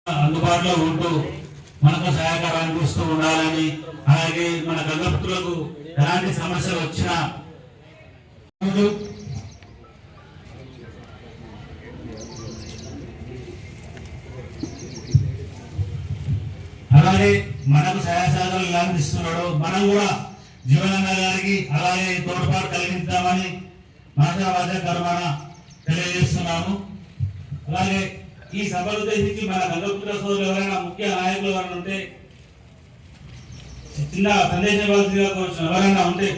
అందుబాటులో ఉంటూ మనకు సహాయకారం అందిస్తూ ఉండాలని, అలాగే మన గంగపుత్రులకు ఎలాంటి సమస్యలు వచ్చినా అలాగే మనకు సహాయ సహకారాలు ఎలా అందిస్తున్నాడో మనం కూడా జీవనన్న గారికి అలాగే తోడ్పాటు కలిగించామని మాసావాద కర్మణ తెలియజేస్తున్నాము. అలాగే ఈ సభలు ఉద్దేశించి మన గంగపుత్ర సోదరులు ఎవరైనా ముఖ్య నాయకులు ఎవరైనా ఉంటే చిన్న సందేశం ఎవరైనా ఉంటే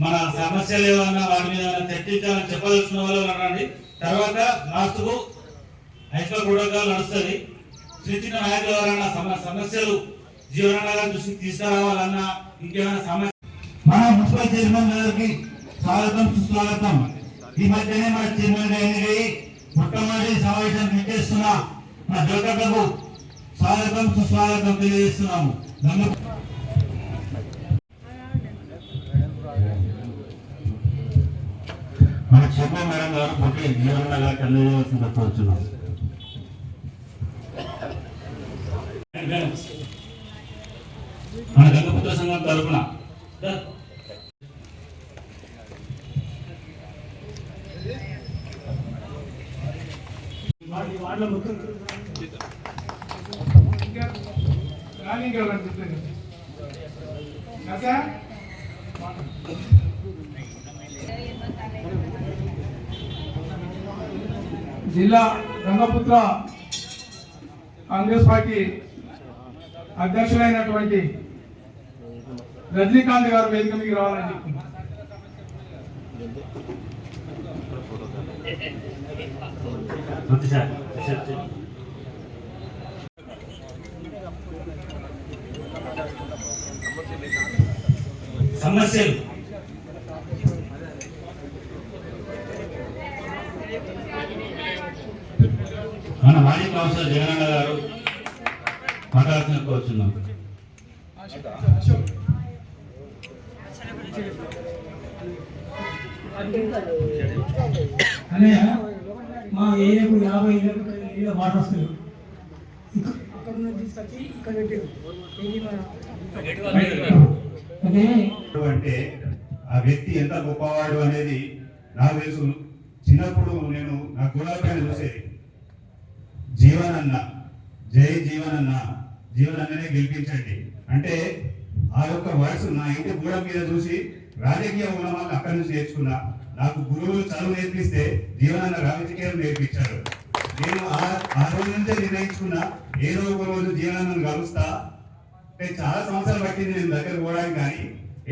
మన సమస్యలు ఏమన్నా వాటి మీద చర్చించాలని చెప్పదలుచున్న వాళ్ళు రండి. తర్వాత లాస్ట్కు హైస్కూల్ ప్రోటోకాల్ నడుస్తుంది. చిన్న చిన్న నాయకులు ఎవరైనా సమస్యలు జీవన దృష్టికి తీసుకురావాలన్నా ఇంకేమైనా సమస్య మన మున్సిపల్ చైర్మన్ గారికి స్వాగతం సుస్వాగతం. ఈ మధ్యనే మన చైర్మన్ గారి మొట్టమొదటి సమావేశానికి ఇచ్చేస్తున్న మన జోకర్లకు స్వాగతం సుస్వాగతం తెలియజేస్తున్నాము. మన చైర్మన్ మేడం గారు పొట్టి జీవన గారికి అందజేయవలసిన వచ్చున్నాం. మన గంగపుత్ర సంఘం తరఫున జిల్లా గంగపుత్ర కాంగ్రెస్ పార్టీ అధ్యక్షులైనటువంటి రజనీకాంత్ గారు వేదిక మీకు రావాలని చెప్తున్నారు. సమస్యలు మన మాజీ కౌన్సిలర్ జగనన్న గారు మాట్లాడుతున్న కోరుచున్నాం. అనే మా ఏరియాకు 50 ఇళ్ళ వాటర్ వస్తుంది. అక్కడ నుంచి తీసుకొచ్చి ఇక్కడ అంటే ఆ వ్యక్తి ఎంత గొప్పవాడు అనేది నాకు తెలుసు. చిన్నప్పుడు నేను నా గోడల పైన చూసేది జీవనన్న, జై జీవనన్న, జీవనన్ననే గెలిపించండి అంటే ఆ యొక్క వర్డ్స్ నా ఇంటి గోడ మీద చూసి రాజకీయ ఉన్నవాళ్ళు అక్కడి నుంచి నేర్చుకున్నా. నాకు గురువులు చదువు నేర్పిస్తే జీవనన్న రాజకీయం నేర్పించారు. నేను ఆ రోజు నుంచే నిర్ణయించుకున్నా ఏదో ఒక రోజు జీవనన్నను కలుస్తా. అంటే చాలా సంవత్సరాలు పట్టింది నేను దగ్గర పోవడానికి, కానీ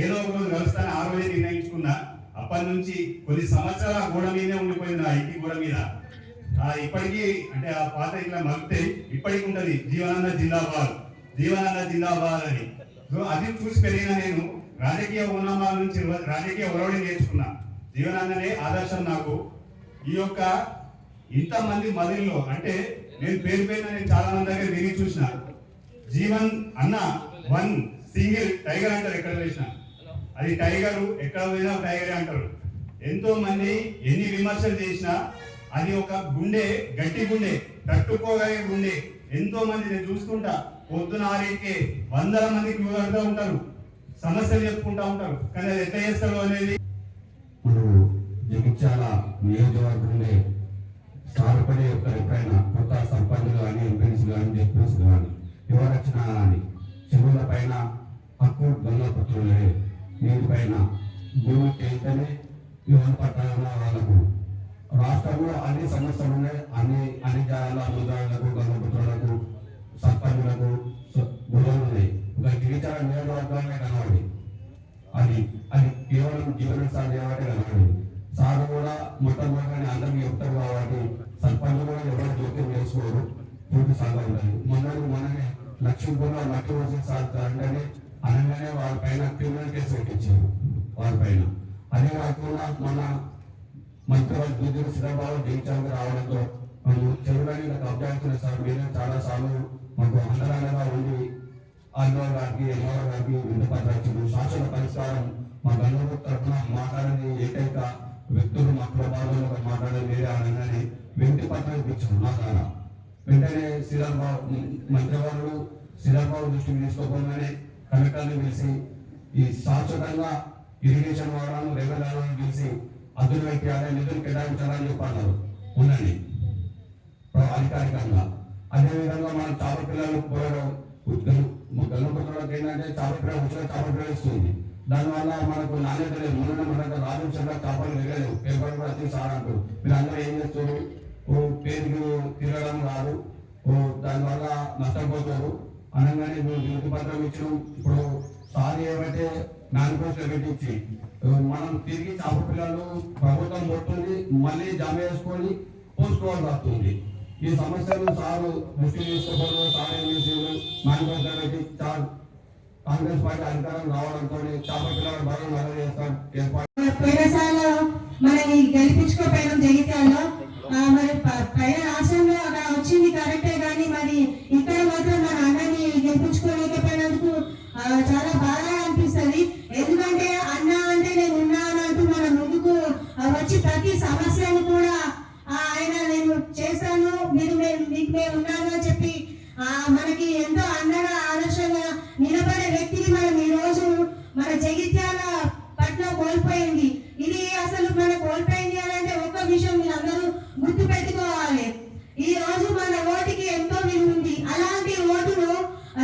ఏదో ఒక రోజు కలుస్తాను ఆ రోజే నిర్ణయించుకున్నా. అప్పటి నుంచి కొన్ని సంవత్సరాలు ఆ గోడ మీదే ఉండిపోయింది, నా ఇంటి గోడ మీద. ఇప్పటికీ అంటే ఆ పాత ఇట్లా మలితే ఇప్పటికి ఉంటది జీవనన్న జిందాబాద్, జీవనన్న జిందాబాద్ అని. సో అది చూసి పెరిగిన నేను రాజకీయ ఉన్నమాల నుంచి రాజకీయ ఒరవడి నేర్చుకున్నా. జీవనన్ననే ఆదర్శం నాకు. ఈ యొక్క ఇంతమంది మదిల్లో అంటే నేను పేరు నేను చాలా మంది దగ్గర తిరిగి చూసిన. జీవన్ అన్న వన్ సింగిల్ టైగర్ అంటారు ఎక్కడ చూసిన. అది టైగరు, ఎక్కడ పోయినా టైగరే అంటారు. ఎంతో మంది ఎన్ని విమర్శలు చేసినా అది ఒక గుండె, గట్టి గుండె, తట్టుకోగలిగే గుండె. ఎంతో మంది నేను చూసుకుంటా పొద్దున 6కే వందల మంది క్యూ కడుతూ ఉంటారు, సమస్యలు చెప్పుకుంటా ఉంటారు. కానీ అది ఎట్లా చేస్తారు అనేది జగిత్యాల నియోజకవర్గంలో స్థానపడే ఎప్పుడైనా కొత్త సర్పంచులు కానీ ఎంపీస్ కానీ జడ్పీస్ కానీ యువరచన కానీ చెరువుల పైన హక్కు గంగపుత్రులే, నీటిపైన భూమి చేస్తేనే యువన పట్టణ వాళ్ళకు రాష్ట్రంలో అన్ని సమస్యలు ఉన్నాయి. అన్ని జాగాల ముద్రాలకు గంగపుత్రులకు సర్పంచులకు గొడవలు ఉన్నాయి. ఒక గిరిజన నియోజకవర్గాలనే కనబడి అది కేవలం జీవన సాగు కాబట్టి కనబడి సాగు కూడా మొట్టమొదటి అందరికీ చెప్తారు కాబట్టి సర్పంచ్ కూడా ఎవరు జోక్యం చేసుకోరు, పూర్తి సాగు ఉంటుంది. మొన్ననే లక్ష్మీపూర్లో మట్టి వచ్చి సాగు అంటే అనగానే వాళ్ళ పైన క్రిమినల్ కేసు పెట్టించారు వారి పైన. అదే కాకుండా మన మంత్రివర్గ దుద్దులు సిద్ధబాబు జయించాలని రావడంతో మనం చెరువులని కబ్జా చేస్తున్న సార్ మీద చాలా సార్లు మాకు అండగా ఉండి ఆర్డో గారికి ఎంఆర్ఓ గారికి విన్నపత్రాలు శాసన పరిష్కారం మా గంగపుత్ర తరఫున మాట్లాడని ఏకైక వ్యక్తులు మా ప్రభావంలో మాట్లాడే వేరే అనగానే వింటి పత్రం ఇప్పించారు నా ద్వారా. వెంటనే మంత్రి వాళ్ళు శ్రీధర్ బాబు దృష్టికి తీసుకోకుండానే కలెక్టర్ని పిలిచి ఈ శాశ్వతంగా ఇరిగేషన్ వాడాలను రెవెన్యూలను పిలిచి అదును పెట్టాలి, నిధులు కేటాయించాలని చెప్పన్నారు ఉండండి అధికారికంగా. అదేవిధంగా మనం చేపల పిల్లలు పోయడం గల్లపత్రులకు ఏంటంటే చేపల పిల్లలు వచ్చిన చేపల పిల్లలు ఇస్తుంది. దానివల్ల మనకు నాణ్యత లేదు. మొన్న మనకు రాజు చంద్ర చేపలు వెళ్ళలేదు, పేపర్ కూడా వచ్చి సార్ అంటారు. మీరు అందరూ ఏం చేస్తారు, పేరుకు తిరగడం రాదు, దానివల్ల నష్టపోతారు అనగానే వినతి పత్రం ఇచ్చిన ఇప్పుడు సార్ ఏమంటే మేనిఫెస్టో పెట్టించి మనం తిరిగి చేపల పిల్లలు ప్రభుత్వం కొట్టుంది, మళ్ళీ జమ చేసుకొని పోసుకోవాల్సి వస్తుంది. ఈ సమస్యలు సారు దృష్టి తీసుకోవడం, సార్ ఏం చేసేది మేనిఫెస్టో పెట్టి కాంగ్రెస్ పార్టీ అధికారం రావడంతో చేపల పిల్లలు బాగా నగర చేస్తారు ఏర్పాటు. పోయినసారిలో మనకి గెలిపించుకోపోయినాం జగిత్యాలలో. మరి పైన రాష్ట్రంలో అక్కడ వచ్చింది కరెక్టే, కానీ మరి ఇక్కడ మాత్రం మన అన్నని గెలిపించుకోలేకపోయినందుకు చాలా బాగా అనిపిస్తుంది. ఎందుకంటే అన్న అంటే నేను ఉన్నాను అంటూ మన ముందుకు వచ్చి ప్రతి సమస్యను కూడా ఆయన నేను చేశాను, మీకు నేను ఉన్నాను అని చెప్పి మనకి ఎంతో అండగా ఆదర్శంగా నిలబడే వ్యక్తిని మనం ఈ రోజు మన జగిత్యాల పట్నం కోల్పోయింది. ఇది అసలు మన కోల్పోయింది అని అంటే ఒక్క విషయం మీరు అందరూ గుర్తు పెట్టుకోవాలి. ఈ రోజు మన ఓటుకి ఎంతో విలువ ఉంది. అలాంటి ఓటును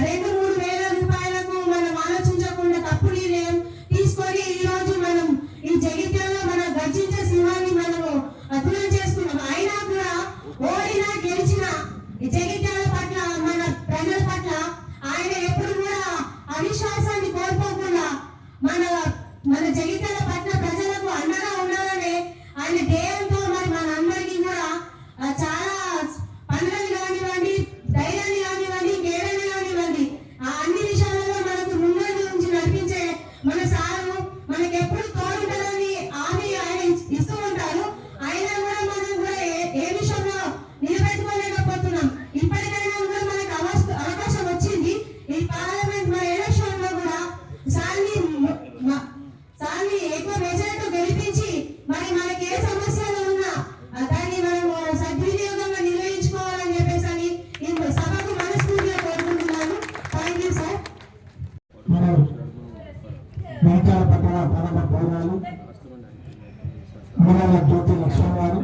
2-3 వేల రూపాయలకు మనం ఆలోచించకుండా తప్పు నిర్ణయం తీసుకొని ఈ రోజు మనం ఈ జగిత్యాలలో మన గర్జించే సింహాన్ని మనము దూరం చేసుకున్నాం. అయినా కూడా ఓడినా గెలిచినా ఈ జగిత్యాల పట్ల మన ప్రజల పట్ల ఆయన ఎప్పుడు కూడా అవిశ్వాసాన్ని కోల్పోకుండా మన జగిత్యాల పట్ల ప్రజలకు అండగా ఉండాలని ఆయన ధ్యేయంతో మరి మన అందరికీ కూడా చాలా పనులను కానివ్వండి, ధైర్యాన్ని కానివ్వండి, కేడని కానివ్వండి, అన్ని విషయాలలో మనకు ముందు నుంచి నడిపించే మన సారు మనకి ఎప్పుడు తోడుంటారని హామీ ఆయన ఇస్తూ ఉంటారు. అయినా కూడా మనం కూడా ఏ విషయంలో నిలబెట్టుకోలేకపోతున్నాం. ఇప్పటికైనా కూడా మనకు అవకాశం వచ్చింది. ఈ పార్లమెంట్ మన ఎలక్షన్ లో కూడా సార్ని ఎక్కువ మెజారిటీ గెలిపించి మరి మనకి ఏ సమస్యలు ఉన్నా దాన్ని మనం సద్వినియోగంగా నిర్వహించుకోవాలని చెప్పేసి అని ఈ సభకు మనస్ఫూర్తిగా కోరుకుంటున్నాను. Thank you sir. మనం జగిత్యాల పట్టణ ప్రారంభ పౌరాలు అమరాల జ్యోతి లక్ష్మణ్ గారు,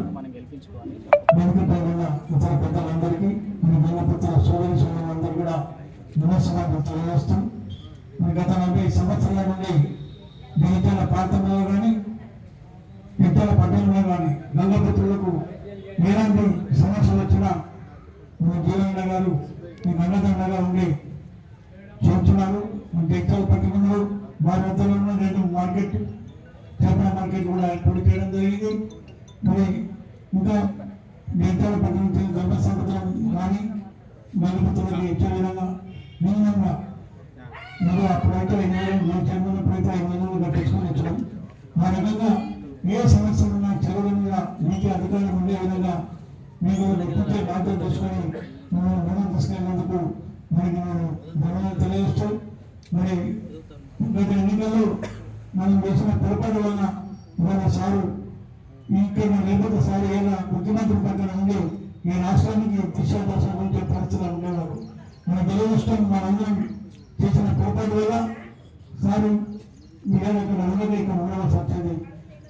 వెనుకపై ఉన్న ఇతర పెద్దలందరికీ, మన గల్లపుత్ర సోదరి సోదరులందరూ కూడా నమస్కారం తెలియజేస్తాం. మరి గత 40 సంవత్సరాల నుండి జగిత్యాల ప్రాంతంలో కానీ జగిత్యాల పట్టణంలో కానీ గల్లపుత్రులకు ఎలాంటి సమస్యలు వచ్చినా మన జీవన గారు మీ అన్నదండగా ఉండి చేస్తున్నారు. మన జగిత్యాల పట్టణంలో వారి వద్దలో ఉన్న 2 మార్కెట్ చేపల మార్కెట్ కూడా ఏర్పాటు చేయడం జరిగింది. మరి ఇంకా జగిత్యాల పట్టణం గర్భ సంపదం కానీ గల్లపుత్రులకి ఇచ్చే విధంగా మినిమంగా మీరు అప్పుడైతే 8,000 ఇప్పుడైతే 5,000 కట్టించుకొని వచ్చాం. ఆ రకంగా ఏ సమస్యలు ఉన్నా చెరువుల మీద మీకు అధికారులు ఉండే విధంగా మీకు లెక్కించే బాధ్యత తీసుకొని మనం రుణం తీసుకెళ్ళినందుకు మనకి నేను ధన్యవాదాలు తెలియజేస్తూ, మరి గత ఎన్నికల్లో మనం చేసిన పొరపాటు వలన ఇవాళ సారు ఇక్కడ లేకపోతే సార్ ఏదైనా ముఖ్యమంత్రి పక్కన ఉండి ఈ రాష్ట్రానికి దిశాదశ ఉంచే పరిస్థితులు ఉండేవారు. మన దురదృష్టం మనందరం చేసిన పొరపాటు వల్ల సారు మీరు ఇక్కడ ఉన్నది ఇక్కడ ఉండవలసి వచ్చేది.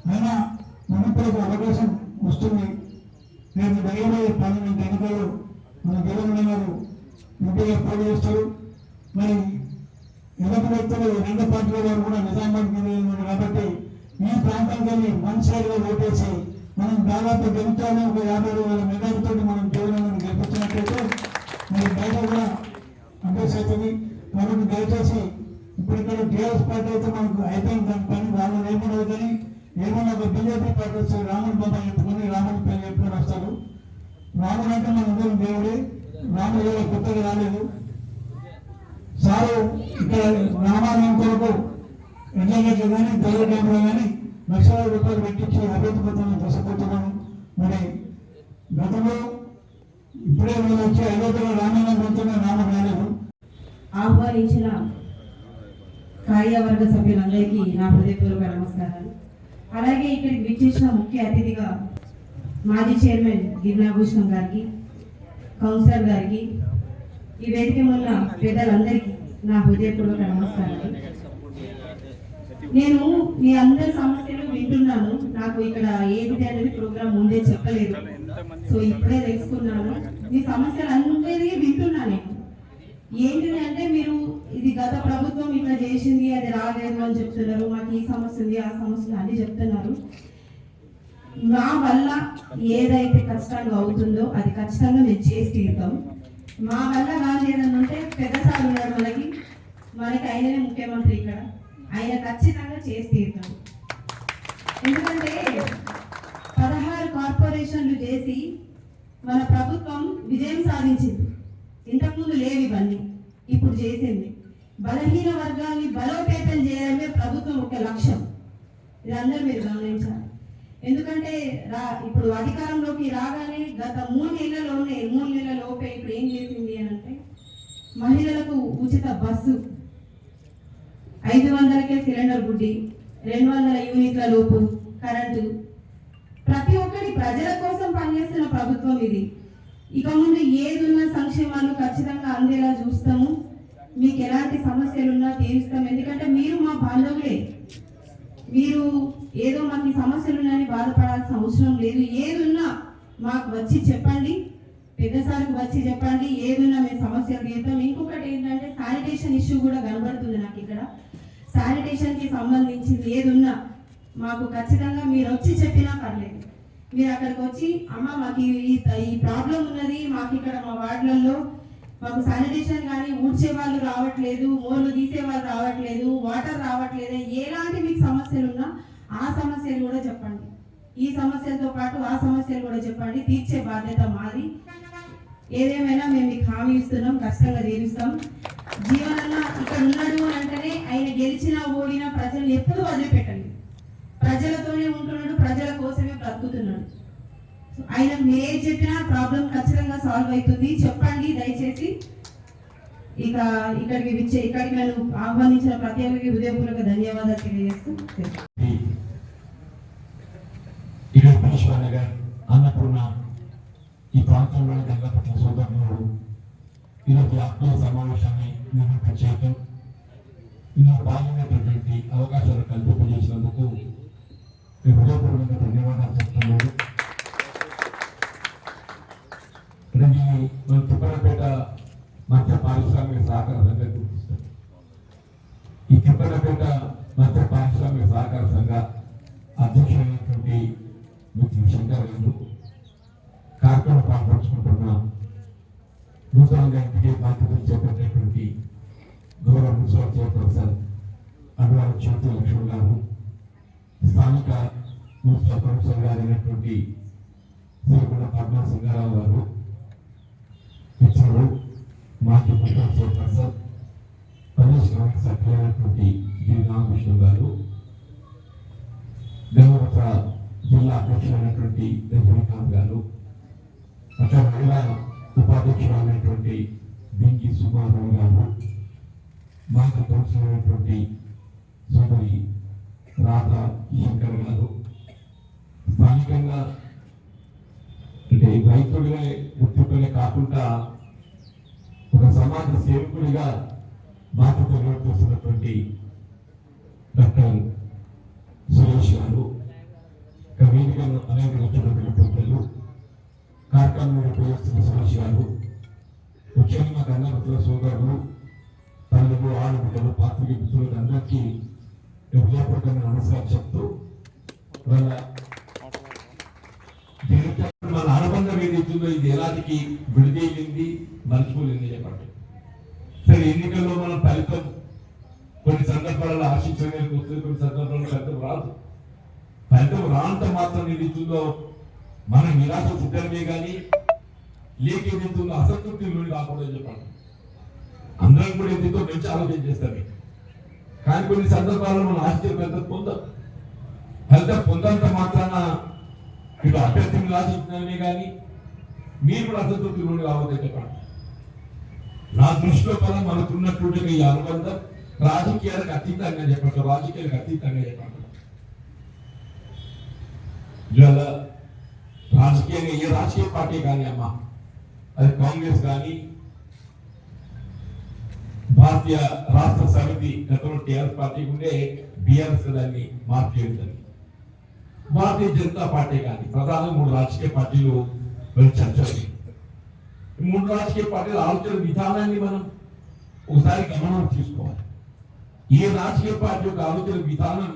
అయినా మునుపటికి అవకాశం వస్తుంది. రేపు ధైర్యమైన పార్లమెంట్ ఎన్నికల్లో మన జగన్ గారు ఎంపీగా పోటీ చేస్తారు. మరి ఎలాంటి వ్యక్తులు 2 పార్టీల వారు కూడా నిజామాబాద్ ఉన్నారు కాబట్టి ఈ ప్రాంతానికి వన్ సైడ్గా ఓటేసి మనం దాదాపు గెలుచాలని ఒక 50,000 మెగాలతో మనం జగన్ గెలిపించినట్లయితే మరి బయట కూడా అభ్యర్థి అవుతుంది. కాబట్టి దయచేసి ఇప్పుడు ఇక్కడ టీఆర్ఎస్ పార్టీ అయితే మనకు అయిపోయింది, దాని పని వాళ్ళు ఏమన్నా కానీ ఏమన్నా ఒక బీజేపీ పార్టీ వస్తే రాముడు బాబా చెప్పుకొని రాముడి పేరు చెప్పుకొని వస్తారు. రాముడు అంటే మన అందరం దేవుడే, రాముడు ఏదో కొత్తగా రాలేదు. సారు ఇక్కడ రామాలయం కొరకు ఎన్నికలు కానీ దొరకంలో కానీ లక్షల రూపాయలు పెట్టించి అభివృద్ధి పత్రాలను తీసుకుంటున్నాను. మరి గతంలో ఇప్పుడే మేము వచ్చి 5,000 రామాయణం పొందుతున్న రాముడు రాలేదు. ఆహ్వానించిన కార్యవర్గ సభ్యులందరికీ నా హృదయపూర్వక నమస్కారాలు. అలాగే ఇక్కడికి విచ్చేసిన ముఖ్య అతిథిగా మాజీ చైర్మన్ గిరినాభూషణం గారికి, కౌన్సిలర్ గారికి, ఈ వేదిక ఉన్న పెద్దలందరికీ నా హృదయపూర్వక నమస్కారాలు. నేను మీ అందరి సమస్యలు వింటున్నాను. నాకు ఇక్కడ ఏది అనేది ప్రోగ్రామ్ ముందే చెప్పలేదు, సో ఇప్పుడే తెలుసుకున్నాను. మీ సమస్యలు అందరికీ వింటున్నాను నేను. ఏంటిది అంటే మీరు ఇది గత ప్రభుత్వం ఇట్లా చేసింది, అది రాలేదు అని చెప్తున్నారు. మాకు ఈ సమస్య ఉంది, ఆ సమస్య అని చెప్తున్నారు. నా వల్ల ఏదైతే కష్టంగా అవుతుందో అది ఖచ్చితంగా మేము చేసి తీరుతాం. మా వల్ల కాదు ఏదన్నా ఉంటే పెద్ద సార్ ఉన్నారు మనకి ఆయననే ముఖ్యమంత్రి ఇక్కడ, ఆయన ఖచ్చితంగా చేసి తీరుతాం. ఎందుకంటే 16 కార్పొరేషన్లు చేసి మన ప్రభుత్వం విజయం సాధించింది. ఇంతకుముందు లేవు ఇవన్నీ, ఇప్పుడు చేసింది. బలహీన వర్గాన్ని బలోపేతం చేయడమే ప్రభుత్వం ఒక లక్ష్యం. ఇది అందరూ మీరు గమనించాలి. ఎందుకంటే ఇప్పుడు అధికారంలోకి రాగానే గత 3 నెలలలోపే ఇప్పుడు ఏం చేసింది అని అంటే, మహిళలకు ఉచిత బస్సు, 500కే సిలిండర్ బుడ్డి, 200 యూనిట్ల లోపు కరెంటు, ప్రతి ఒక్కరి ప్రజల కోసం పనిచేస్తున్న ప్రభుత్వం ఇది. ఇక ముందు ఏదున్న సంక్షేమాలు ఖచ్చితంగా అందేలా చూస్తాము. మీకు ఎలాంటి సమస్యలున్నా తీరుస్తాం. ఎందుకంటే మీరు మా బాంధవులే. మీరు ఏదో మాకు సమస్యలు ఉన్నాయని బాధపడాల్సిన అవసరం లేదు. ఏదున్నా మాకు వచ్చి చెప్పండి, పెద్దసారికి వచ్చి చెప్పండి. ఏదున్నా మేము సమస్యలు తీరుతాం. ఇంకొకటి ఏంటంటే శానిటేషన్ ఇష్యూ కూడా కనబడుతుంది నాకు ఇక్కడ. శానిటేషన్కి సంబంధించింది ఏదున్నా మాకు ఖచ్చితంగా మీరు వచ్చి చెప్పినా పర్లేదు. మీరు అక్కడికి వచ్చి అమ్మ మాకు ఈ ప్రాబ్లం ఉన్నది, మాకు ఇక్కడ మా వార్డులలో మాకు శానిటేషన్ కానీ ఊడ్చే వాళ్ళు రావట్లేదు, మోర్లు తీసే వాళ్ళు రావట్లేదు, వాటర్ రావట్లేదు, ఎలాంటి మీకు సమస్యలు ఉన్నా ఆ సమస్యలు కూడా చెప్పండి. ఈ సమస్యలతో పాటు ఆ సమస్యలు కూడా చెప్పండి. తీర్చే బాధ్యత మాది. ఏదేమైనా మేము మీకు హామీ ఇస్తున్నాం, కష్టంగా తీరుస్తాం. జీవనన్న ఇక్కడ ఉన్నాడు అంటేనే ఆయన గెలిచినా ఓడినా ప్రజలు ఎప్పుడూ వదిలిపెట్టండి. ప్రజలతోనే ఉంటున్నాడు, ప్రజల కోసమే బ్రతుకుతున్నాడు. ఆయన మీరేం చెప్పినా ప్రాబ్లం ఖచ్చితంగా సాల్వ్ అవుతుంది. చెప్పండి దయచేసి. ఇక్కడికి నన్ను ఆహ్వానించిన ప్రతి ఒక్కరికి హృదయపూర్వక ధన్యవాదాలు తెలియజేస్తూ నగర్ అన్నపూర్ణ ఈ ప్రాంతంలోని గంగపట్ల సోదరులు ఈరోజు ఆత్మీయ సమావేశాన్ని నిర్వహించడం, ఇందులో పాల్గొనేటటువంటి అవకాశాలు కల్పింపజేసినందుకు హృదయపూర్వకంగా ధన్యవాదాలు చెప్తున్నాను. మన తిప్పలపేట మధ్య పారిశ్రామిక సహకార సంఘ గుర్తిస్తాం. ఈ తిప్పలపేట మధ్య పారిశ్రామిక సహకార సంఘ అధ్యక్షుడైనటువంటి మిత్రులు శంకర్ గారు కార్యక్రమం పాల్పంచుకుంటున్న నూతనంగా ఎంపిక బాధ్యతలు చేపట్టేటువంటి గౌరవ మున్సిపల్ చైర్పర్సన్ అడ్వాల జ్యోతి లక్ష్మణ్ గారు, స్థానిక మున్సిపల్ కౌన్సిలర్ గారు అయినటువంటి శ్రీకొండ పద్మా సింగారావు గారు, మిత్రులు మాజీ మున్సిపల్ చైర్పర్సన్ ప్రదేశ్ కాంగ్రెస్ సభ్యులైనటువంటి గిరి రామకృష్ణ గారు, దేవరత జిల్లా అధ్యక్షులైనటువంటి రజనీకాంత్ గారు, అక్కడ మహిళా ఉపాధ్యక్షులైనటువంటి బింగి సుబ్బారావు గారు, మాజీ కౌన్సిలర్ అయినటువంటి సోదరి రాధా శంకర్ గారు, స్థానికంగా అంటే రైతుడిగా గుర్తింపులే కాకుండా ఒక సమాజ సేవకుడిగా బాధ్యత నిర్వర్తిస్తున్నటువంటి డాక్టర్ సురేష్ గారు, వేదికను అనేక వచ్చినటువంటి పెద్దలు, కార్యక్రమంలో ఉపయోగిస్తున్న సురేష్ గారు, ముఖ్యంగా గంగపట్ల సోదరులు, తల్లులు, ఆడబిడ్డలు, పాత్రిక మిత్రులకు అందరికీ హృదయపూర్వకంగా నమస్కారం చెప్తూ వాళ్ళ మన అనుబంధం ఏదైతుందో ఇది ఎలాంటికి విడిదేయింది, మర్చిపోయింది చెప్పండి. సరే, ఎన్నికల్లో మనం ఫలితం కొన్ని సందర్భాలలో ఆశించడానికి వస్తుంది, కొన్ని సందర్భాల్లో ఫలితం రాదు. ఫలితం రాంత మాత్రం ఏదైతుందో మనం నిరాశ సిద్ధమే కానీ లేక ఏదైతుందో అసంతృప్తి లోని రాకూడదు చెప్పండి. అందరం కూడా ఏదైతే మంచి ఆలోచన చేస్తామే, కానీ కొన్ని సందర్భాల్లో మనం ఆశించిన ఫలితం పొందాం. ఫలితం పొందంత మాత్రాన ఇటు అభ్యర్థిని ఆశించినమే కానీ మీరు కూడా అసంతృప్తి లోని రావద్దని చెప్పండి. నా దృష్టిలో పదం మనకున్నటువంటి ఈ అనుబంధం రాజకీయాలకు అతీతంగా చెప్పండి, రాజకీయాలకు అతీతంగా చెప్పండి. ఇవాళ రాజకీయంగా ఏ రాజకీయ పార్టీ కానీ అమ్మా అది కాంగ్రెస్ కానీ భారతీయ రాష్ట్ర సమితి గతంలో టీఆర్ఎస్ పార్టీ ఉండే బీఆర్ఎస్ దాన్ని మార్పు చేయడం, భారతీయ జనతా పార్టీ కానీ ప్రధానంగా 3 రాజకీయ పార్టీలు చర్చలు. 3 రాజకీయ పార్టీల ఆలోచన విధానాన్ని మనం ఒకసారి గమనం తీసుకోవాలి. ఏ రాజకీయ పార్టీ యొక్క ఆలోచన విధానం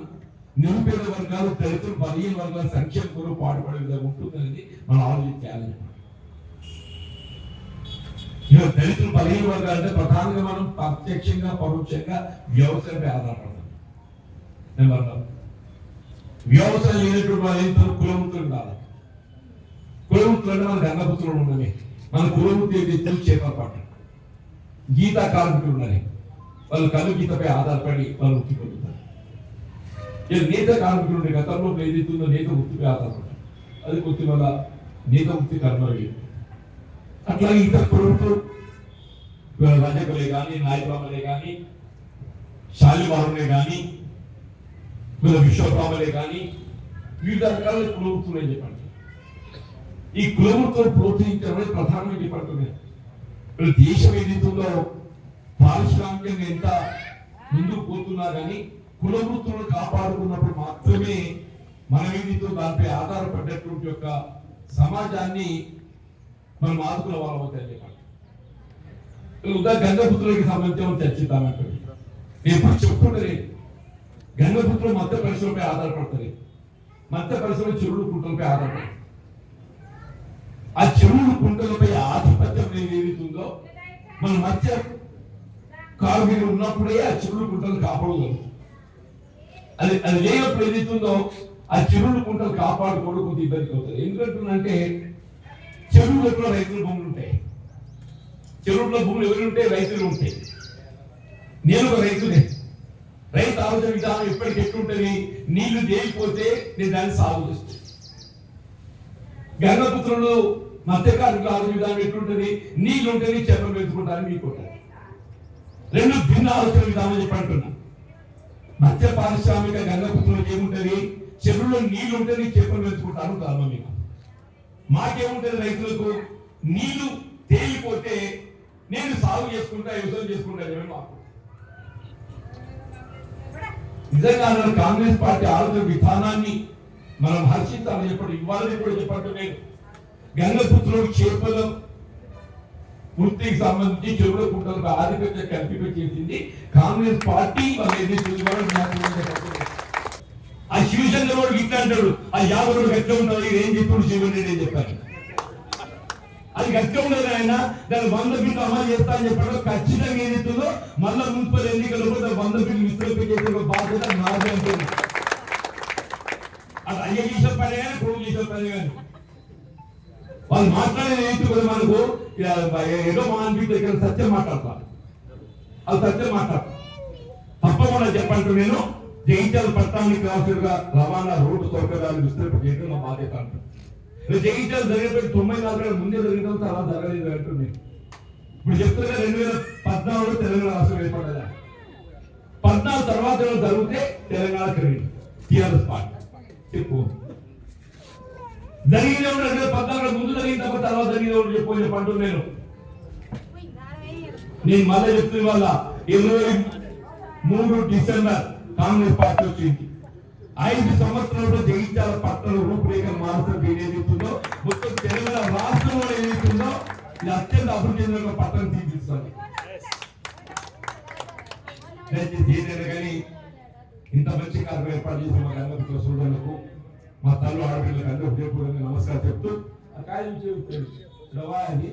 నిరుపేద వర్గాలు, దళితులు, బలహీన వర్గాల సంక్షేమ కొరకు పాటుపడే విధంగా ఉంటుందనేది మనం ఆలోచించాలి. దళితులు, బలహీన వర్గాలు అంటే ప్రధానంగా మనం ప్రత్యక్షంగా పరోక్షంగా వ్యవసాయంపై ఆధారపడతాం. నెంబర్ 1, వ్యవసాయం లేనటువంటి వాళ్ళు ఏంటో కులవృత్తులు కాదు. కులవృత్తులు అంటే మన గంగపుత్రులు ఉన్నవి. మన కులవృత్తి తెలుగు చేపల పాట, గీతా కార్మికులు ఉన్నది. వాళ్ళు కలు గీతపై ఆధారపడి వాళ్ళు వృత్తి పొందుతారు. నేత కార్మికులు ఉండే గతంలో ఏదైతుందో నేత వృత్తిపై ఆధారపడ్డారు. అది వృత్తి వల్ల నేత వృత్తి కర్మలు. అట్లాగే ఇతర కులవృత్తులు రజకులే కానీ, నాయకులే కానీ, శాలివారులే కానీ, విశ్వబ్రాహ్మలే కానీ, వివిధ రకాల కులవృత్తులు అని చెప్పండి. ఈ కులవృత్తులు ప్రోత్సహించడం ప్రధానంగా చెప్పండి. దేశం ఏదైతుందో పారిశ్రామికంగా ఎంత ముందుకు పోతున్నా కానీ కులవృత్తులను కాపాడుకున్నప్పుడు మాత్రమే మనం ఏదైతే దానిపై ఆధారపడ్డటువంటి యొక్క సమాజాన్ని మనం ఆదుకున్న వాళ్ళం అవుతాయని చెప్పండి. గంగపుత్రులకి సంబంధించిన చర్చిద్దామంటే నేను ఎప్పుడు చెప్పుకుంటే గంగపుత్రులు మత్స్య పరిశ్రమపై ఆధారపడతారు. మత్స్య పరిశ్రమ చెరువులు కుంటలపై ఆధారపడతారు. ఆ చెరువులు కుంటలపై ఆధిపత్యం ఏదైతుందో మన మత్స్య కార్మికులు ఉన్నప్పుడే ఆ చెరువులు కుంటలు కాపాడగలరు. అది లేనప్పుడు ఏదైతుందో ఆ చెరువులు కుంటలు కాపాడుకోవడం కొంత ఇబ్బంది అవుతుంది. ఎందుకంటే చెరువులలో రైతుల భూములు ఉంటాయి. చెరువులో భూములు ఎవరు ఉంటే రైతులు ఉంటాయి. నేను ఒక రైతునే. రైతు ఆలోచన విధానం ఎప్పటికి ఎట్లుంటది, నీళ్లు తేలిపోతే నేను దాన్ని సాగు చేస్తాను. గంగపుత్రులు మత్స్యకారుల ఆలోచన విధానం ఎట్లుంటది, నీళ్లు ఉంటేనే చేపలు పెంచుకుంటారని మీకు ఉంటుంది. 2 భిన్న ఆలోచన విధానం చెప్పంటున్నా. మత్స్య పారిశ్రామిక గంగపుత్రులకు ఏముంటది, చెరువులో నీళ్లు ఉంటేనే చేపలు పెంచుకుంటారు ధర్మం. మీకు మాకేముంటది, రైతులకు నీళ్లు తేలిపోతే నేను సాగు చేసుకుంటా, వ్యవసాయం చేసుకుంటాను. మాకు నిజంగా కాంగ్రెస్ పార్టీ ఆలోచన విధానాన్ని మనం హర్షించాలని చెప్పండి. ఇవ్వాలని కూడా చెప్పండి. నేను గంగపుత్రులకు చేపల వృత్తికి సంబంధించి చెరువుల కుంటలకు ఆధిపత్యం కల్పించేసింది కాంగ్రెస్ పార్టీ. ఆ శివశంకర్ వాడు ఇట్లా అంటాడు, ఆ 50 రోజులు ఎట్లా ఉంటుంది, ఏం చెప్పాడు శివన్ రెడ్డి అని చెప్పాను. అది గట్టిగా ఉండదు. ఆయన దాన్ని 100 బిల్లు అమలు చేస్తా అని చెప్పాడు. ఖచ్చితంగా ఏదైతుందో మళ్ళా మున్సిపల్ ఎన్నికల్లో 100 బిల్లు విస్తృతి చేసే బాధ్యత నాదే అంటుంది. అది అయ్య చేసే పని కానీ, కొడుకు చేసే పని కానీ వాళ్ళు మాట్లాడేది ఏంటి కూడా మనకు ఏదో మా అనిపిస్తే ఇక్కడ సత్యం మాట్లాడతారు. అది సత్యం మాట్లాడతారు. తప్పకుండా చెప్పంటూ నేను జగిత్యాల పట్టణానికి కావాల్సిగా రవాణా రోడ్డు సౌకర్యాలు విస్తృతి చేయడం బాధ్యత అంటారు. జగిత్యాల జరిగినప్పుడు 94 ముందే జరిగిన తర్వాత జరగలేదు అంటుంది. ఇప్పుడు చెప్తున్నా 2014 తెలంగాణ రాష్ట్రం ఏర్పడదా, 14 తర్వాత జరిగితే తెలంగాణ కలిగింది టీఆర్ఎస్ పార్టీ. చెప్పు జరిగిన 2014 ముందు జరిగిన తర్వాత జరిగిన చెప్పంటు నేను మళ్ళీ చెప్తున్న వల్ల 23 డిసెంబర్ కాంగ్రెస్ పార్టీ వచ్చింది. 5 సంవత్సరాల్లో జగిత్యాల పట్టణ రూపురేఖ మార్చడం ఏదైతుందో మొత్తం తెలంగాణ రాష్ట్రంలో ఏదైతుందో ఇది అత్యంత అభివృద్ధి చెందిన పట్టణం తీర్చిస్తుంది. ఏదైనా కానీ ఇంత మంచి కార్యక్రమం ఏర్పాటు చేసిన మా గంగపుత్ర సోదరులకు, మా తల్లు ఆడపిల్లలకు అందరూ హృదయపూర్వకంగా నమస్కారం చెప్తూ ఆ కార్యం చేస్తుంది.